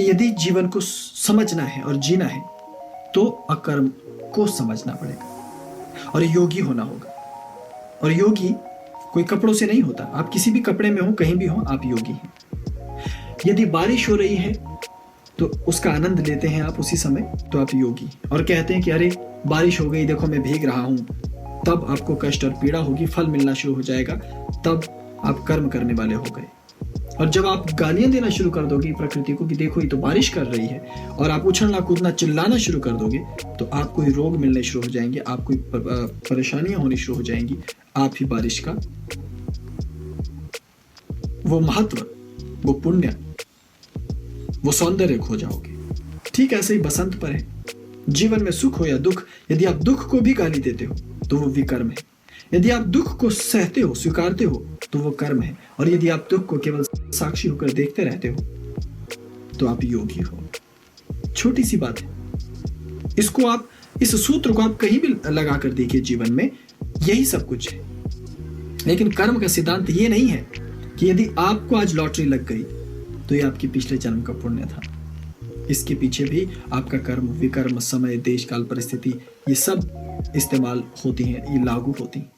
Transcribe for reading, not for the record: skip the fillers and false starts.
कि यदि जीवन को समझना है और जीना है तो अकर्म को समझना पड़ेगा और योगी होना होगा। और योगी कोई कपड़ों से नहीं होता। आप किसी भी कपड़े में हो, कहीं भी हो, आप योगी हैं। यदि बारिश हो रही है तो उसका आनंद लेते हैं आप उसी समय, तो आप योगी। और कहते हैं कि अरे बारिश हो गई, देखो मैं भीग रहा हूं, तब आपको कष्ट और पीड़ा होगी, फल मिलना शुरू हो जाएगा, तब आप कर्म करने वाले हो गए। और जब आप गालियां देना शुरू कर दोगे प्रकृति को कि देखो ये तो बारिश कर रही है, और आप उछलना कूदना चिल्लाना शुरू कर दोगे, तो आपको ही रोग मिलने शुरू हो जाएंगे, आपको परेशानियां होनी शुरू हो जाएंगी। आप ही बारिश का वो महत्व, वो पुण्य, वो सौंदर्य खो जाओगे। ठीक ऐसे ही बसंत पर है। जीवन में सुख हो या दुख, यदि आप दुख को भी गाली देते हो तो वो विकर्म है। यदि आप दुख को सहते हो, स्वीकारते हो, तो वो कर्म है। और यदि आप दुख को केवल साक्षी होकर देखते रहते हो तो आप योगी हो। छोटी सी बात है, इसको आप, इस सूत्र को आप कहीं भी लगा कर देखिए जीवन में, यही सब कुछ है। लेकिन कर्म का सिद्धांत ये नहीं है कि यदि आपको आज लॉटरी लग गई तो ये आपके पिछले जन्म का पुण्य था। इसके पीछे भी आपका कर्म, विकर्म, समय, देश, काल, परिस्थिति, ये सब इस्तेमाल होती हैं, ये लागू होती हैं।